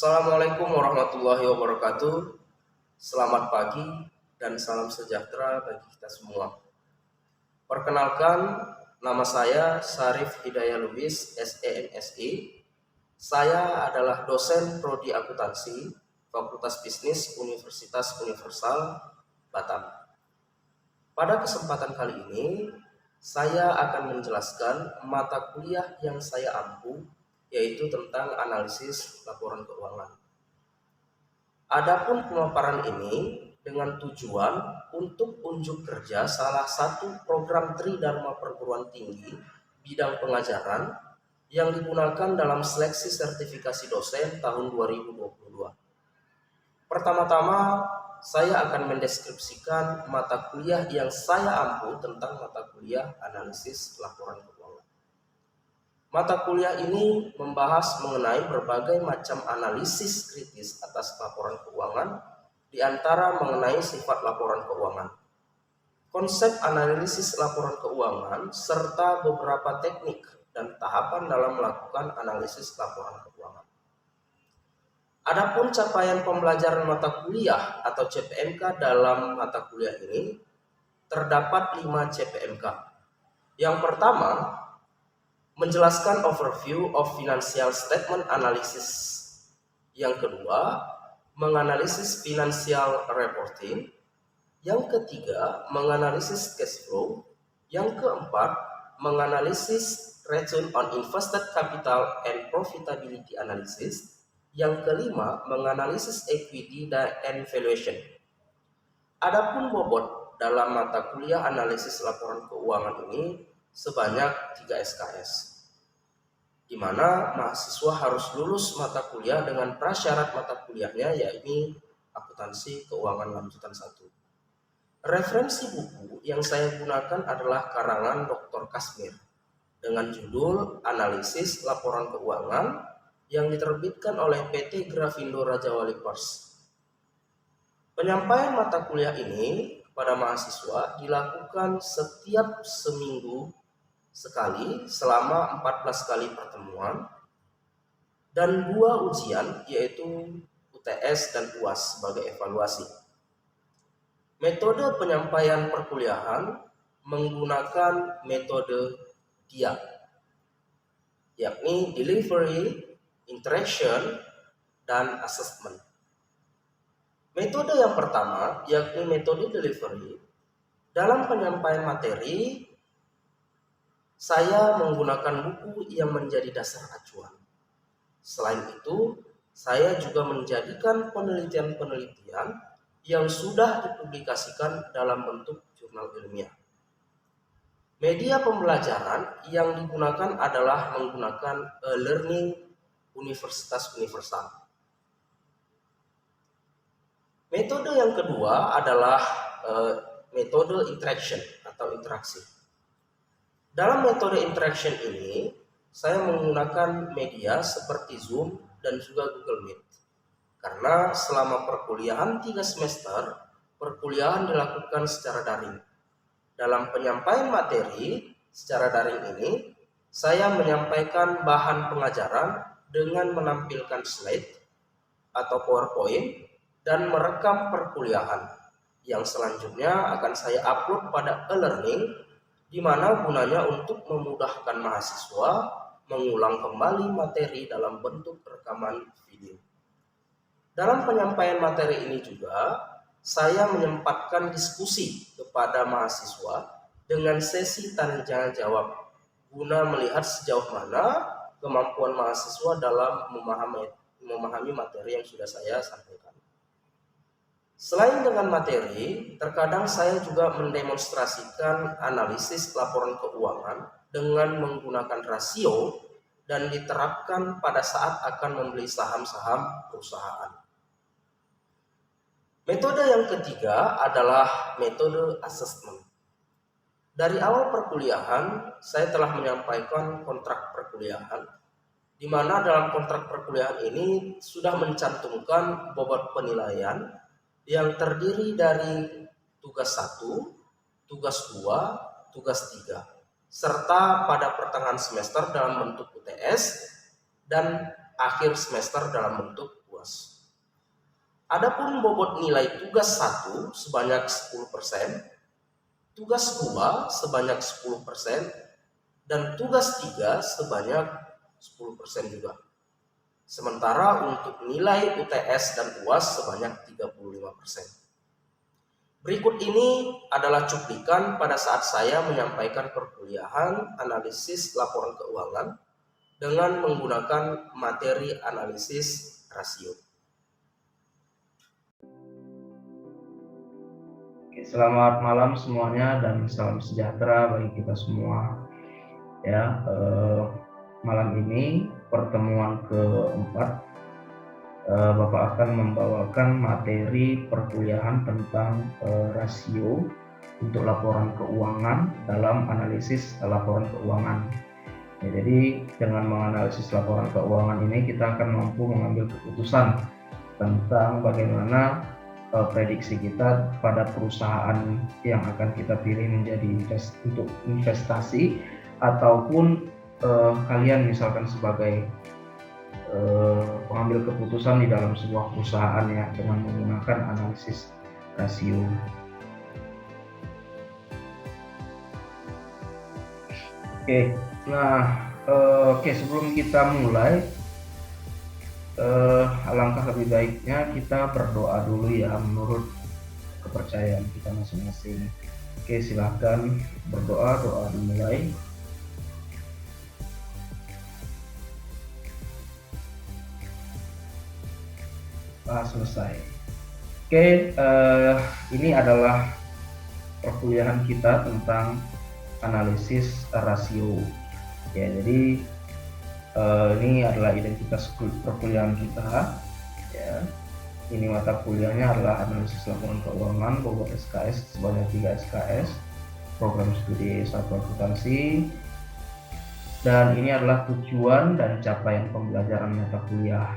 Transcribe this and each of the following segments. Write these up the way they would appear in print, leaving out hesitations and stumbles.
Assalamualaikum warahmatullahi wabarakatuh. Selamat pagi dan salam sejahtera bagi kita semua. Perkenalkan, nama saya Syarif Hidayah Lubis, SEMSI. Saya adalah dosen Prodi Akuntansi, Fakultas Bisnis Universitas Universal, Batam. Pada kesempatan kali ini, saya akan menjelaskan mata kuliah yang saya ampu, yaitu tentang analisis laporan keuangan. Adapun pemaparan ini dengan tujuan untuk unjuk kerja salah satu program Tridharma perguruan tinggi bidang pengajaran yang digunakan dalam seleksi sertifikasi dosen tahun 2022. Pertama-tama, saya akan mendeskripsikan mata kuliah yang saya ampu tentang mata kuliah analisis laporan keuangan. Mata kuliah ini membahas mengenai berbagai macam analisis kritis atas laporan keuangan, di antara mengenai sifat laporan keuangan, konsep analisis laporan keuangan, serta beberapa teknik dan tahapan dalam melakukan analisis laporan keuangan. Adapun capaian pembelajaran mata kuliah atau CPMK dalam mata kuliah ini terdapat 5 CPMK. Yang pertama, menjelaskan overview of financial statement analysis. Yang kedua, menganalisis financial reporting. Yang ketiga, menganalisis cash flow. Yang keempat, menganalisis return on invested capital and profitability analysis. Yang kelima, menganalisis equity and valuation. Adapun bobot dalam mata kuliah analisis laporan keuangan ini sebanyak 3 SKS, di mana mahasiswa harus lulus mata kuliah dengan prasyarat mata kuliahnya, yaitu akuntansi keuangan lanjutan 1. Referensi buku yang saya gunakan adalah karangan Dr. Kasmir dengan judul Analisis Laporan Keuangan yang diterbitkan oleh PT Grafindo Rajawali Pers. Penyampaian mata kuliah ini kepada mahasiswa dilakukan setiap seminggu sekali selama 14 kali pertemuan dan 2 ujian, yaitu UTS dan UAS sebagai evaluasi. Metode penyampaian perkuliahan menggunakan metode DIA, yakni Delivery, Interaction, dan Assessment. Metode yang pertama, yakni metode delivery, dalam penyampaian materi saya menggunakan buku yang menjadi dasar acuan. Selain itu, saya juga menjadikan penelitian-penelitian yang sudah dipublikasikan dalam bentuk jurnal ilmiah. Media pembelajaran yang digunakan adalah menggunakan e-learning Universitas Universal. Metode yang kedua adalah metode interaction atau interaksi. Dalam metode interaction ini, saya menggunakan media seperti Zoom dan juga Google Meet. Karena selama perkuliahan 3 semester, perkuliahan dilakukan secara daring. Dalam penyampaian materi secara daring ini, saya menyampaikan bahan pengajaran dengan menampilkan slide atau PowerPoint dan merekam perkuliahan yang selanjutnya akan saya upload pada e-learning, di mana gunanya untuk memudahkan mahasiswa mengulang kembali materi dalam bentuk rekaman video. Dalam penyampaian materi ini juga saya menyempatkan diskusi kepada mahasiswa dengan sesi tanya jawab guna melihat sejauh mana kemampuan mahasiswa dalam memahami materi yang sudah saya sampaikan. Selain dengan materi, terkadang saya juga mendemonstrasikan analisis laporan keuangan dengan menggunakan rasio dan diterapkan pada saat akan membeli saham-saham perusahaan. Metode yang ketiga adalah metode assessment. Dari awal perkuliahan, saya telah menyampaikan kontrak perkuliahan, di mana dalam kontrak perkuliahan ini sudah mencantumkan bobot penilaian yang terdiri dari tugas 1, tugas 2, tugas 3, serta pada pertengahan semester dalam bentuk UTS dan akhir semester dalam bentuk UAS. UAS. Adapun bobot nilai tugas 1 sebanyak 10%, tugas 2 sebanyak 10%, dan tugas 3 sebanyak 10% juga. Sementara untuk nilai UTS dan UAS sebanyak 35%. Berikut ini adalah cuplikan pada saat saya menyampaikan perkuliahan analisis laporan keuangan dengan menggunakan materi analisis rasio. Selamat malam semuanya dan salam sejahtera bagi kita semua. Ya, malam ini pertemuan keempat, Bapak akan membawakan materi perkuliahan tentang rasio untuk laporan keuangan dalam analisis laporan keuangan. Ya, jadi dengan menganalisis laporan keuangan ini kita akan mampu mengambil keputusan tentang bagaimana prediksi kita pada perusahaan yang akan kita pilih menjadi untuk investasi, ataupun kalian misalkan sebagai pengambil keputusan di dalam sebuah perusahaan ya, dengan menggunakan analisis rasio. Sebelum kita mulai, alangkah lebih baiknya kita berdoa dulu ya, menurut kepercayaan kita masing-masing. Silahkan berdoa, doa dimulai. Selesai. Ini adalah perkuliahan kita tentang analisis rasio. Ya, jadi ini adalah identitas perkuliahan kita. Ya, ini mata kuliahnya adalah analisis laporan keuangan bobot SKS sebanyak 3 SKS, program studi S1 akuntansi. Dan ini adalah tujuan dan capaian pembelajaran mata kuliah.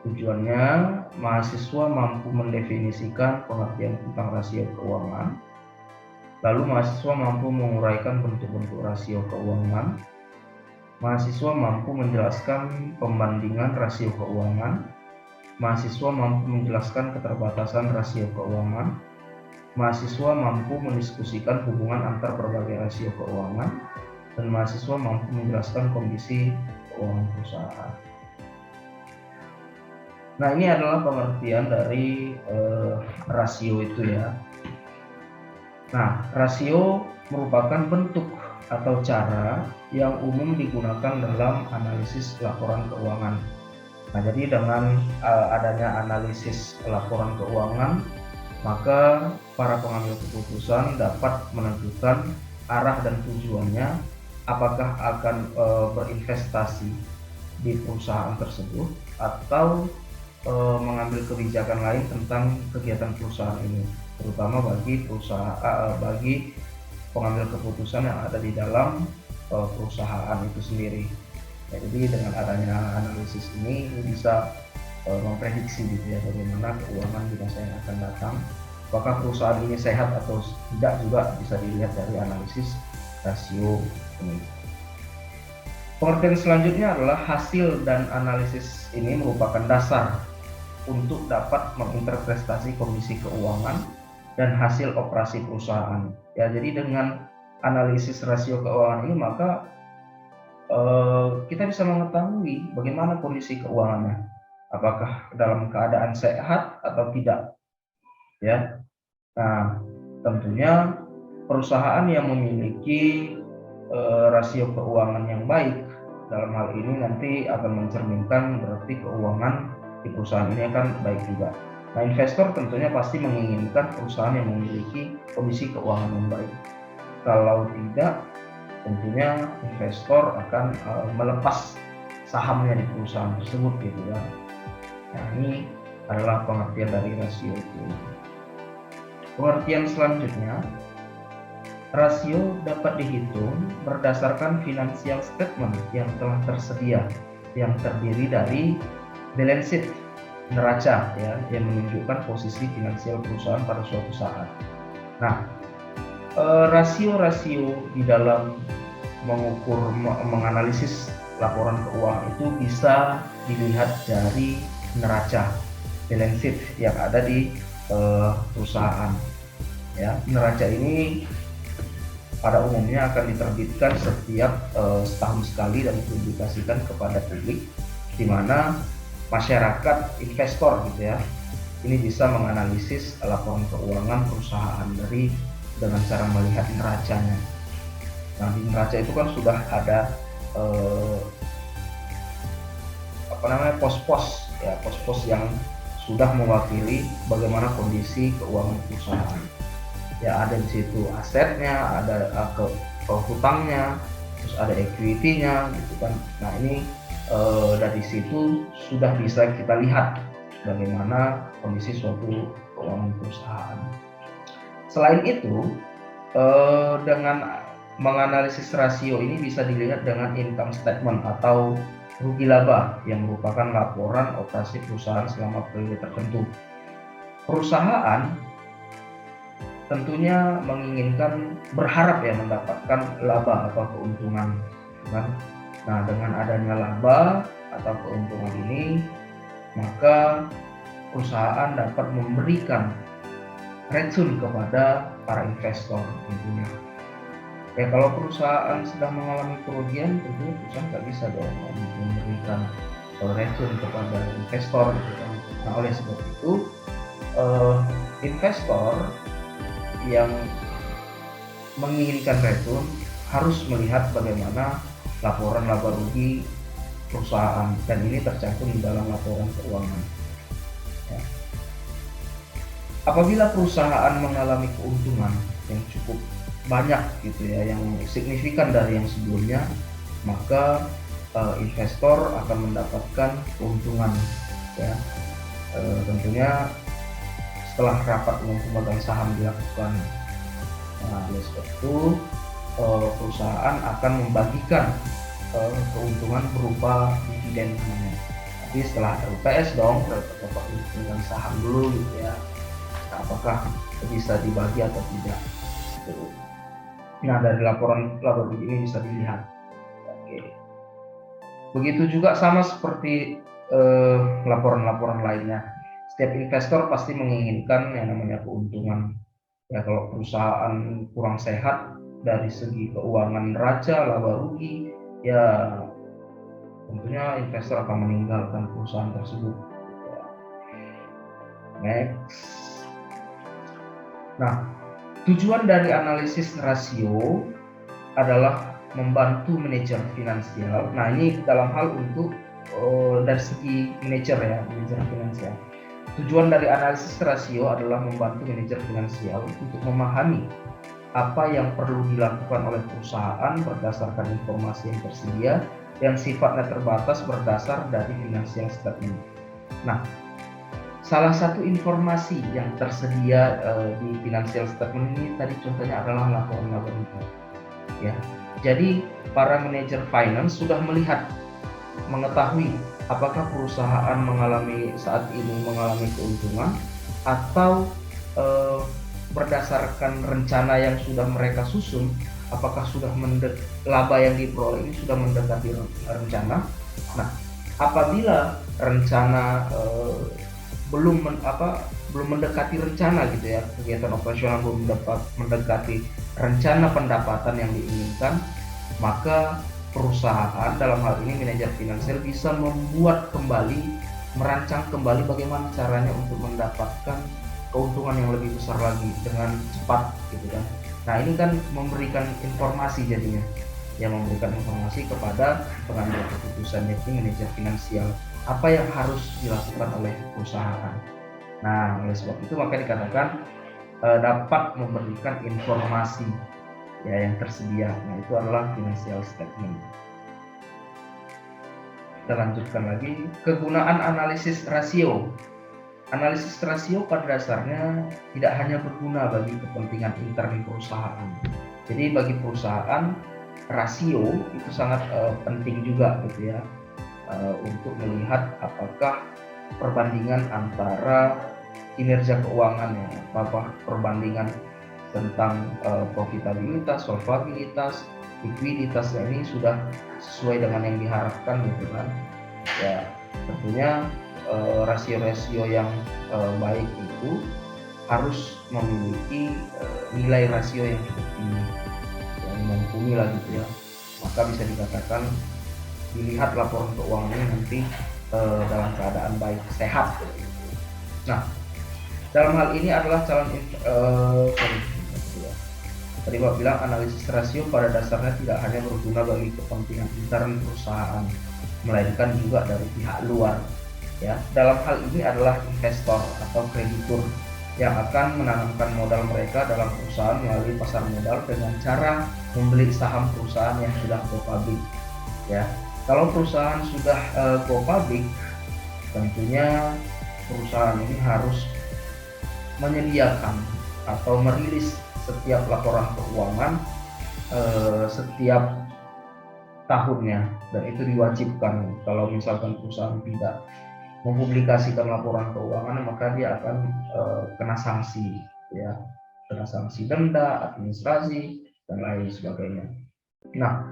Tujuannya, mahasiswa mampu mendefinisikan pengertian tentang rasio keuangan. Lalu mahasiswa mampu menguraikan bentuk-bentuk rasio keuangan. Mahasiswa mampu menjelaskan pembandingan rasio keuangan. Mahasiswa mampu menjelaskan keterbatasan rasio keuangan. Mahasiswa mampu mendiskusikan hubungan antar berbagai rasio keuangan. Dan mahasiswa mampu menjelaskan kondisi keuangan perusahaan. Nah, ini adalah pengertian dari rasio itu ya. Nah, rasio merupakan bentuk atau cara yang umum digunakan dalam analisis laporan keuangan. Nah, jadi dengan adanya analisis laporan keuangan, maka para pengambil keputusan dapat menentukan arah dan tujuannya, apakah akan berinvestasi di perusahaan tersebut atau mengambil kebijakan lain tentang kegiatan perusahaan ini, terutama bagi bagi pengambil keputusan yang ada di dalam perusahaan itu sendiri. Ya, jadi dengan adanya analisis ini bisa memprediksi gitu ya, bagaimana keuangan di masa yang akan datang. Apakah perusahaan ini sehat atau tidak juga bisa dilihat dari analisis rasio ini. Pengertian selanjutnya adalah hasil dan analisis ini merupakan dasar untuk dapat menginterpretasi kondisi keuangan dan hasil operasi perusahaan. Ya, jadi dengan analisis rasio keuangan ini maka kita bisa mengetahui bagaimana kondisi keuangannya, apakah dalam keadaan sehat atau tidak. Ya, nah tentunya perusahaan yang memiliki rasio keuangan yang baik dalam hal ini nanti akan mencerminkan berarti keuangan di perusahaan ini akan baik juga. Nah, investor tentunya pasti menginginkan perusahaan yang memiliki kondisi keuangan yang baik. Kalau tidak, tentunya investor akan melepas sahamnya di perusahaan tersebut gitu ya. Nah, ini adalah pengertian dari rasio itu. Pengertian selanjutnya, rasio dapat dihitung berdasarkan financial statement yang telah tersedia, yang terdiri dari balance sheet, neraca ya, yang menunjukkan posisi finansial perusahaan pada suatu saat. Nah, rasio-rasio di dalam menganalisis laporan keuangan itu bisa dilihat dari neraca balance sheet yang ada di perusahaan. Ya, neraca ini pada umumnya akan diterbitkan setiap setahun sekali dan dipublikasikan kepada publik, di mana masyarakat investor gitu ya, ini bisa menganalisis laporan keuangan perusahaan dengan cara melihat neracanya. Nah, di neraca itu kan sudah ada pos-pos ya, pos-pos yang sudah mewakili bagaimana kondisi keuangan perusahaan. Ya, ada di situ asetnya, ada hutangnya, terus ada equity-nya gitu kan. Nah, ini dari situ sudah bisa kita lihat bagaimana kondisi suatu keuangan perusahaan. Selain itu, dengan menganalisis rasio ini bisa dilihat dengan income statement atau rugi laba yang merupakan laporan operasi perusahaan selama periode tertentu. Perusahaan tentunya menginginkan, berharap ya mendapatkan laba atau keuntungan, kan? Nah, dengan adanya laba atau keuntungan ini, maka perusahaan dapat memberikan return kepada para investor tentunya. Ya, kalau perusahaan sedang mengalami kerugian, tentunya perusahaan nggak bisa dong memberikan return kepada investor. Nah, oleh sebab itu, investor yang menginginkan return harus melihat bagaimana laporan laba rugi perusahaan, dan ini tercantum di dalam laporan keuangan. Ya. Apabila perusahaan mengalami keuntungan yang cukup banyak gitu ya, yang signifikan dari yang sebelumnya, maka investor akan mendapatkan keuntungan ya. Tentunya setelah rapat umum pemegang saham dilakukan. Nah, oleh sebab itu perusahaan akan membagikan keuntungan berupa dividen namanya. Tapi setelah RUPS dong, rapat umum pemegang saham dulu gitu ya. Nah, apakah bisa dibagi atau tidak? Nah, dari laporan laba rugi ini bisa dilihat. Oke. Begitu juga sama seperti laporan-laporan lainnya. Setiap investor pasti menginginkan yang namanya keuntungan. Ya, kalau perusahaan kurang sehat dari segi keuangan neraca, laba rugi, ya tentunya investor akan meninggalkan perusahaan tersebut. Next. Nah, tujuan dari analisis rasio adalah membantu manajer finansial. Nah, ini dalam hal untuk dari segi manajer ya, manajer finansial. Tujuan dari analisis rasio adalah membantu manajer finansial untuk memahami apa yang perlu dilakukan oleh perusahaan berdasarkan informasi yang tersedia yang sifatnya terbatas berdasar dari financial statement. Nah, salah satu informasi yang tersedia di financial statement ini tadi contohnya adalah laporan laba rugi. Ya, jadi para manajer finance sudah mengetahui apakah perusahaan saat ini mengalami keuntungan atau berdasarkan rencana yang sudah mereka susun, apakah laba yang diperoleh ini sudah mendekati rencana. Nah, apabila rencana belum mendekati rencana gitu ya, kegiatan operasional belum mendekati rencana pendapatan yang diinginkan, maka perusahaan, dalam hal ini manajer finansial, bisa merancang kembali bagaimana caranya untuk mendapatkan keuntungan yang lebih besar lagi dengan cepat gitu kan. Nah, ini kan memberikan informasi jadinya, yang memberikan informasi kepada pengambil keputusan, yaitu manajer finansial, apa yang harus dilakukan oleh perusahaan. Nah, oleh sebab itu maka dikatakan dapat memberikan informasi ya yang tersedia. Nah, itu adalah financial statement. Kita lanjutkan lagi, kegunaan analisis rasio. Analisis rasio pada dasarnya tidak hanya berguna bagi kepentingan intern perusahaan. Jadi bagi perusahaan, rasio itu sangat penting juga gitu ya, untuk melihat apakah perbandingan antara kinerja keuangan ya, perbandingan tentang profitabilitas, solvabilitas, likuiditas ini sudah sesuai dengan yang diharapkan gitu kan. Ya, tentunya rasio-rasio yang baik itu harus memiliki nilai rasio yang cukup tinggi, yang mumpuni lah gitu ya. Maka bisa dikatakan dilihat laporan keuangannya nanti dalam keadaan baik, sehat. Nah, dalam hal ini adalah tadi Bapak bilang analisis rasio pada dasarnya tidak hanya berguna bagi kepentingan intern perusahaan, melainkan juga dari pihak luar. Ya, dalam hal ini adalah investor atau kreditur yang akan menanamkan modal mereka dalam perusahaan melalui pasar modal dengan cara membeli saham perusahaan yang sudah go public. Ya, kalau perusahaan sudah go public, tentunya perusahaan ini harus menyediakan atau merilis setiap laporan keuangan setiap tahunnya, dan itu diwajibkan. Kalau misalkan perusahaan tidak mempublikasikan laporan keuangan, maka dia akan kena sanksi, ya, kena sanksi denda, administrasi, dan lain sebagainya. Nah,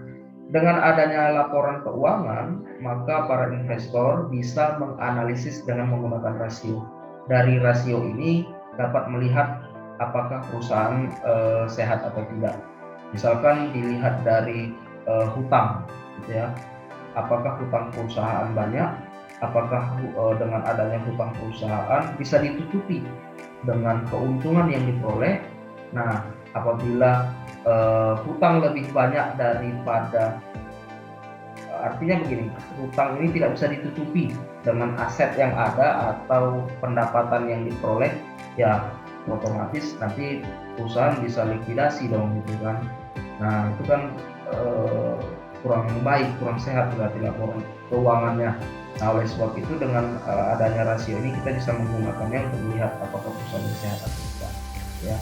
dengan adanya laporan keuangan, maka para investor bisa menganalisis dengan menggunakan rasio. Dari rasio ini dapat melihat apakah perusahaan sehat atau tidak. Misalkan dilihat dari hutang, gitu ya. Apakah hutang perusahaan banyak? Apakah dengan adanya hutang perusahaan bisa ditutupi dengan keuntungan yang diperoleh? Nah, apabila hutang lebih banyak daripada artinya begini, hutang ini tidak bisa ditutupi dengan aset yang ada atau pendapatan yang diperoleh, ya otomatis nanti perusahaan bisa likuidasi dong, gitu kan. Nah, itu kan kurang baik, kurang sehat berarti laporan keuangannya. Nah, oleh sebab itu dengan adanya rasio ini kita bisa menggunakannya untuk melihat apakah perusahaan ini sehat atau tidak, ya.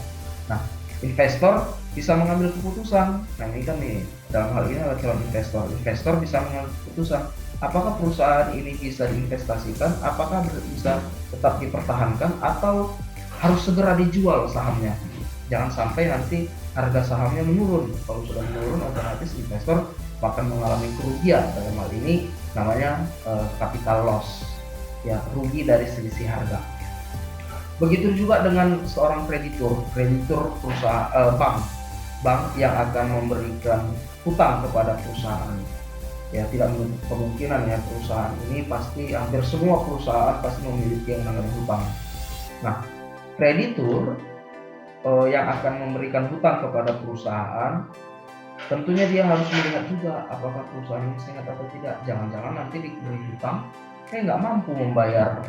Nah, investor bisa mengambil keputusan. Nah, ini kan nih, dalam hal ini adalah calon investor. Investor bisa mengambil keputusan apakah perusahaan ini bisa diinvestasikan, apakah bisa tetap dipertahankan, atau harus segera dijual sahamnya. Jangan sampai nanti harga sahamnya menurun. Kalau sudah menurun, otomatis investor akan mengalami kerugian. Dalam hal ini namanya capital loss, ya, rugi dari selisih harga. Begitu juga dengan seorang kreditur perusahaan, bank yang akan memberikan hutang kepada perusahaan. Ya, tidak menutup kemungkinan ya, perusahaan ini pasti, hampir semua perusahaan pasti memiliki yang namanya hutang. Nah, kreditur yang akan memberikan hutang kepada perusahaan, tentunya dia harus melihat juga apakah perusahaan ini sehat atau tidak. Jangan-jangan nanti diberi hutang, nggak mampu membayar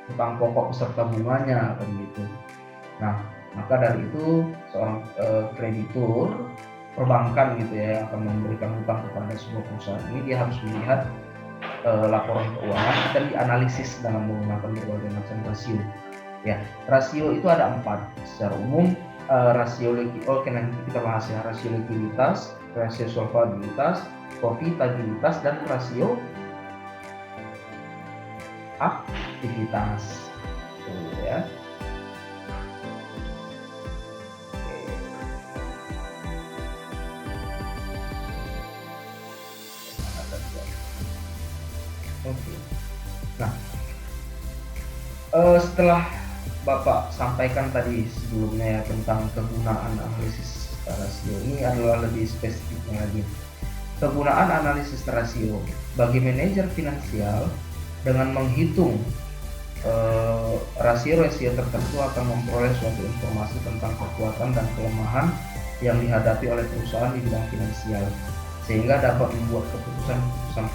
hutang pokok beserta bunganya, kan gitu. Nah, maka dari itu seorang kreditur perbankan gitu ya, yang akan memberikan hutang kepada sebuah perusahaan ini, dia harus melihat laporan keuangan dan dianalisis dengan menggunakan berbagai macam rasio. Ya, rasio itu ada 4 secara umum. Rasio nanti kita bahas ya, rasio likuiditas, rasio solvabilitas, profitabilitas, dan rasio aktivitas. Ya. Oke. Nah, setelah Bapak sampaikan tadi sebelumnya ya tentang kegunaan analisis rasio, ini adalah lebih spesifiknya lagi. Kegunaan analisis rasio bagi manajer finansial dengan menghitung rasio-rasio tertentu akan memperoleh suatu informasi tentang kekuatan dan kelemahan yang dihadapi oleh perusahaan di bidang finansial, sehingga dapat membuat keputusan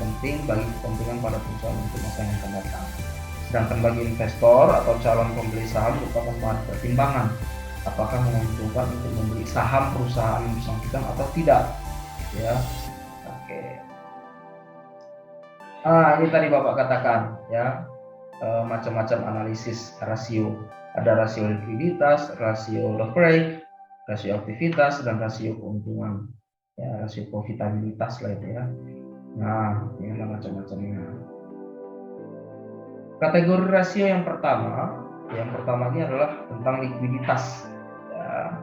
penting bagi kepentingan pada perusahaan untuk masa yang akan datang. Sedangkan bagi investor atau calon pembeli saham merupakan bahan pertimbangan apakah menguntungkan untuk membeli saham perusahaan yang bersangkutan atau tidak, ya. Oke. Ini tadi Bapak katakan ya, macam-macam analisis rasio. Ada rasio likuiditas, rasio leverage, rasio aktivitas, dan rasio keuntungan, ya, rasio profitabilitas lah itu ya. Nah, ini macam-macamnya. Kategori rasio yang pertama ini adalah tentang likuiditas. Ya,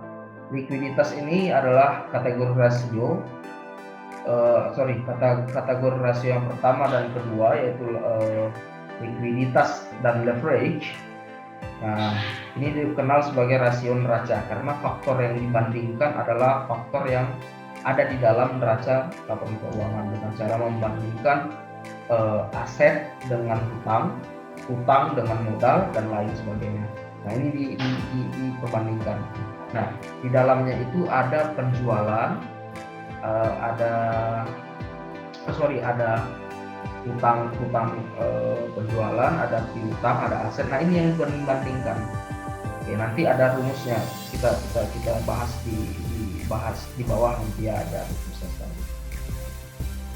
likuiditas ini adalah kategori rasio. Kategori rasio yang pertama dan kedua, yaitu likuiditas dan leverage. Nah, ini dikenal sebagai rasio neraca karena faktor yang dibandingkan adalah faktor yang ada di dalam neraca laporan keuangan dengan cara membandingkan aset dengan hutang dengan modal dan lain sebagainya. Nah, ini diperbandingkan. Nah, di dalamnya itu ada penjualan, ada hutang penjualan, ada piutang, ada aset. Nah, ini yang dibandingkan. Oke, nanti ada rumusnya. Kita bahas di bawah, nanti ada rumusnya tadi.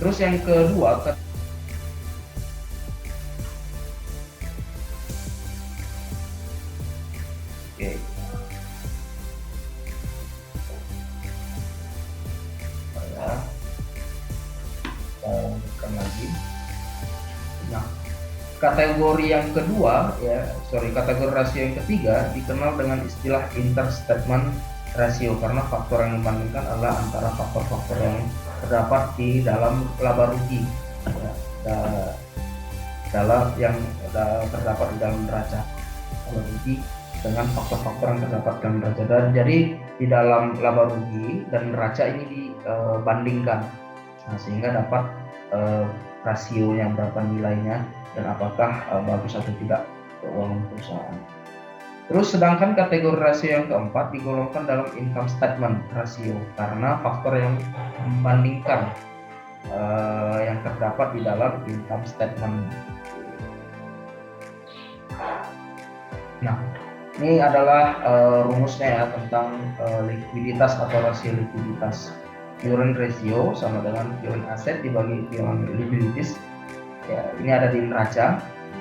Terus yang kedua, oke. Lagi. Nah, kategori yang kedua kategori rasio yang ketiga dikenal dengan istilah interstatement rasio karena faktor yang dibandingkan adalah antara faktor-faktor yang terdapat di dalam laba rugi terdapat di dalam neraca laba rugi dengan faktor-faktor yang terdapat dalam neraca. Dan jadi di dalam laba rugi dan neraca ini dibandingkan, sehingga dapat rasionya berapa nilainya dan apakah bagus atau tidak keuangan perusahaan. Terus sedangkan kategori rasio yang keempat digolongkan dalam income statement rasio karena faktor yang membandingkan yang terdapat di dalam income statement. Nah, ini adalah rumusnya ya tentang likuiditas atau rasio likuiditas. Current ratio sama dengan current asset dibagi current liabilities. Ya, ini ada di neraca.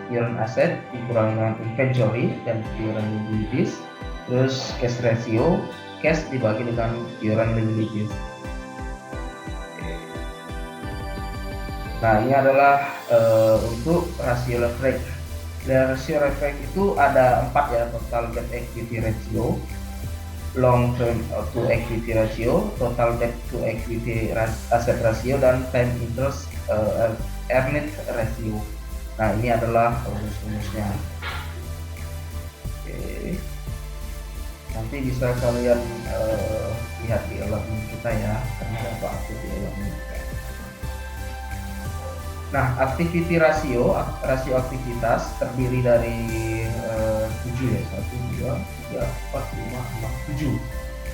Current asset dikurangi dengan inventory dan current liabilities. Terus cash ratio, cash dibagi dengan current liabilities. Nah, ini adalah untuk rasio leverage. Rasio leverage itu ada 4 ya, total debt equity ratio, long term to equity ratio, total debt to equity asset ratio, dan time interest earned ratio. Nah, ini adalah rumus-rumusnya. Oke. Nanti bisa kalian lihat di elemen kita ya, karena apa aktif di elemen kita. Nah, activity ratio aktivitas terdiri dari 7 ya, 1, 2, 3, 4, 5, 6, 7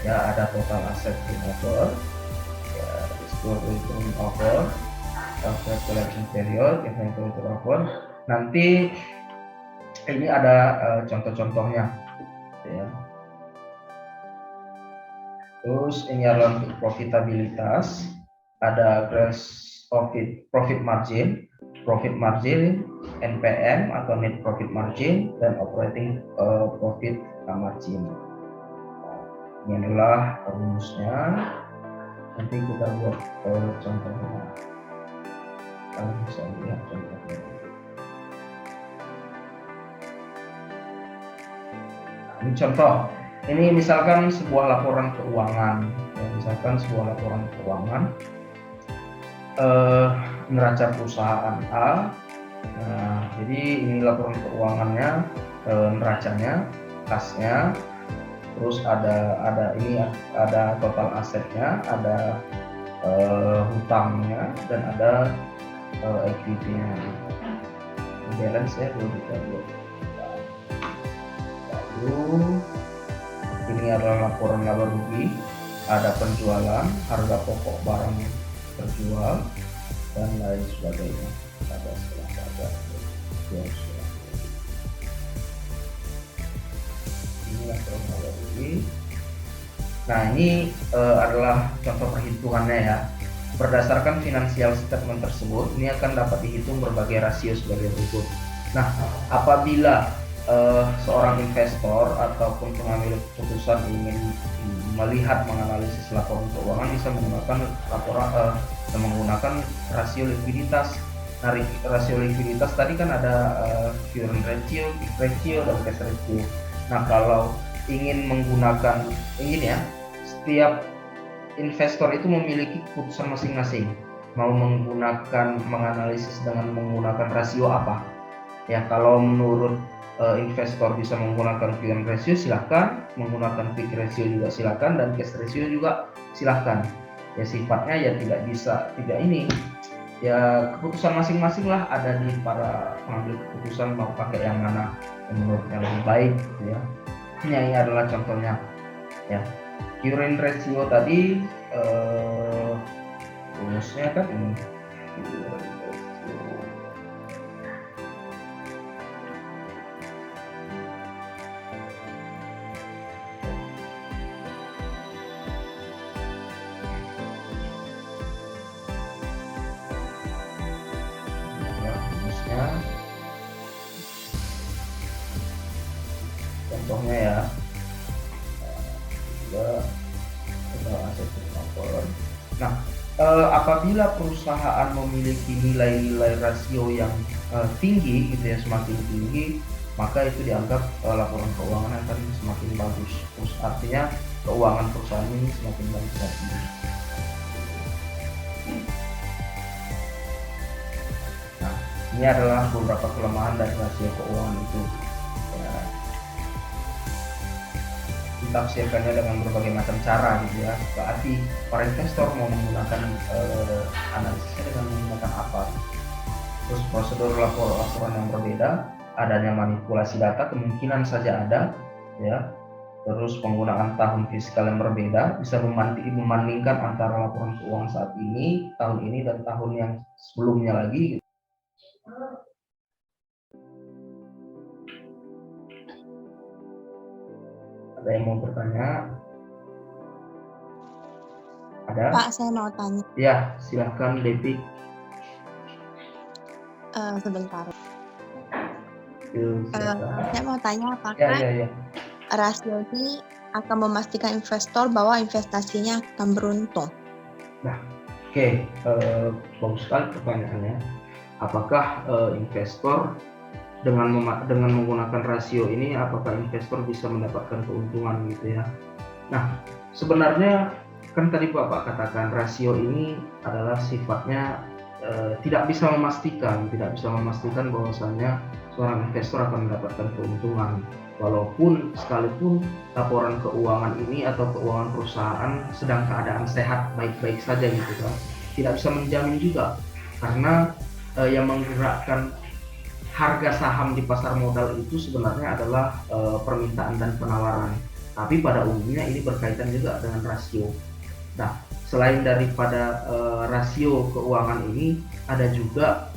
ya. Ada total aset turnover ya, disclosure turnover, after collection period, inventory turnover. Nanti ini ada contoh-contohnya ya. Terus ini adalah untuk profitabilitas, ada gross profit margin, NPM atau net profit margin, dan operating profit margin. Ini adalah rumusnya. Nanti kita buat contohnya. Kalian bisa lihat contohnya. Ini contoh. Ini misalkan sebuah laporan keuangan. Neraca perusahaan A. Nah, jadi ini laporan keuangannya, neracanya, kasnya, terus ada total asetnya, ada hutangnya, dan ada equity-nya. Balance ya, lalu ini adalah laporan laba rugi, ada penjualan, harga pokok barang terjual, dan lain sebagainya. Ada ini laporan laba rugi. Nah, ini adalah contoh perhitungannya ya. Berdasarkan financial statement tersebut, ini akan dapat dihitung berbagai rasio sebagai berikut. Nah, apabila seorang investor ataupun pengambil keputusan ingin menganalisis laporan keuangan, bisa menggunakan rasio likuiditas. Nah, rasio likuiditas tadi kan ada current ratio, quick ratio, dan cash ratio. Nah, kalau ingin menggunakan setiap investor itu memiliki keputusan masing-masing, mau menganalisis dengan menggunakan rasio apa Ya, kalau menurut investor bisa menggunakan P/E ratio silahkan, menggunakan quick ratio juga silahkan, dan cash ratio juga silahkan. Ya sifatnya ya tidak bisa, tidak ini, ya keputusan masing-masing lah, ada di para pengambil keputusan mau pakai yang mana yang menurutnya lebih baik gitu ya. Ini adalah contohnya ya. Current ratio tadi rumusnya kan ini. Rumusnya contohnya ya, aset turnover. Nah, apabila perusahaan memiliki nilai-nilai rasio yang tinggi gitu ya, semakin tinggi, maka itu dianggap laporan keuangan akan semakin bagus. Terus artinya keuangan perusahaan ini semakin bagus lagi. Nah, ini adalah beberapa kelemahan dari rasio keuangan itu. Ya, ditafsirkannya dengan berbagai macam cara gitu ya. Berarti para investor mau menggunakan analisisnya dengan menggunakan apa? Terus prosedur laporan yang berbeda, adanya manipulasi data kemungkinan saja ada ya. Terus penggunaan tahun fiskal yang berbeda, bisa membandingkan antara laporan keuangan saat ini, tahun ini, dan tahun yang sebelumnya lagi. Ada yang mau bertanya? Ada? Pak, saya mau tanya. Ya, silahkan Devi. Sebentar. Silakan. Saya mau tanya apakah Ya. rasio ini akan memastikan investor bahwa investasinya akan beruntung? Nah, oke, bagus sekali pertanyaannya. Apakah investor dengan menggunakan rasio ini, apakah investor bisa mendapatkan keuntungan gitu ya? Nah, sebenarnya kan tadi Bapak katakan rasio ini adalah sifatnya tidak bisa memastikan bahwasannya seorang investor akan mendapatkan keuntungan, walaupun sekalipun laporan keuangan ini atau keuangan perusahaan sedang keadaan sehat baik-baik saja gitu kan, tidak bisa menjamin juga, karena yang menggerakkan harga saham di pasar modal itu sebenarnya adalah permintaan dan penawaran, tapi pada umumnya ini berkaitan juga dengan rasio. Nah, selain daripada rasio keuangan ini, ada juga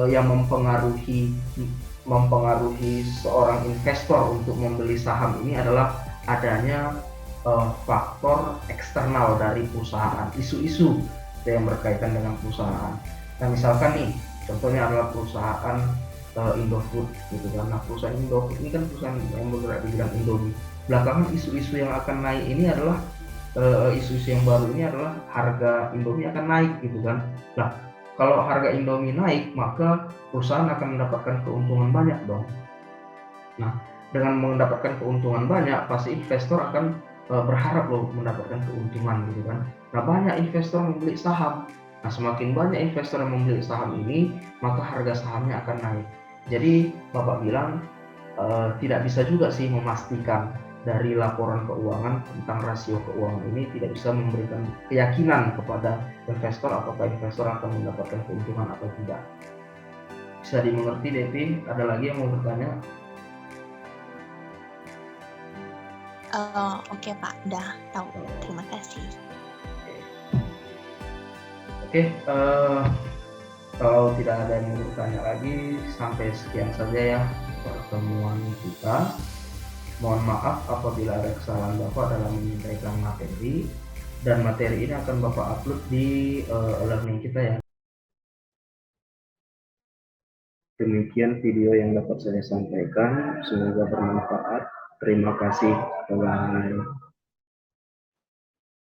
yang mempengaruhi seorang investor untuk membeli saham ini adalah adanya faktor eksternal dari perusahaan, isu-isu yang berkaitan dengan perusahaan. Nah, misalkan nih, contohnya adalah perusahaan Indofood gitu kan. Nah, perusahaan Indofood ini kan perusahaan yang bergerak di bidang Indomie. Belakangan isu-isu yang akan naik ini adalah isu-isu yang baru ini adalah harga Indomie akan naik gitu kan. Nah, kalau harga Indomie naik, maka perusahaan akan mendapatkan keuntungan banyak dong. Nah, dengan mendapatkan keuntungan banyak, pasti investor akan berharap loh mendapatkan keuntungan gitu kan. Nah, banyak investor membeli saham. Nah, semakin banyak investor yang membeli saham ini, maka harga sahamnya akan naik. Jadi Bapak bilang tidak bisa juga sih memastikan dari laporan keuangan tentang rasio keuangan ini, tidak bisa memberikan keyakinan kepada investor apakah investor akan mendapatkan keuntungan atau tidak. Bisa dimengerti Devi? Ada lagi yang mau bertanya? Oke Pak, udah tahu. Terima kasih. Oke, kalau tidak ada yang mau bertanya lagi, sampai sekian saja ya pertemuan kita. Mohon maaf apabila ada kesalahan Bapak dalam menyampaikan materi, dan materi ini akan Bapak upload di learning kita ya. Demikian video yang dapat saya sampaikan, semoga bermanfaat. Terima kasih. Bye-bye.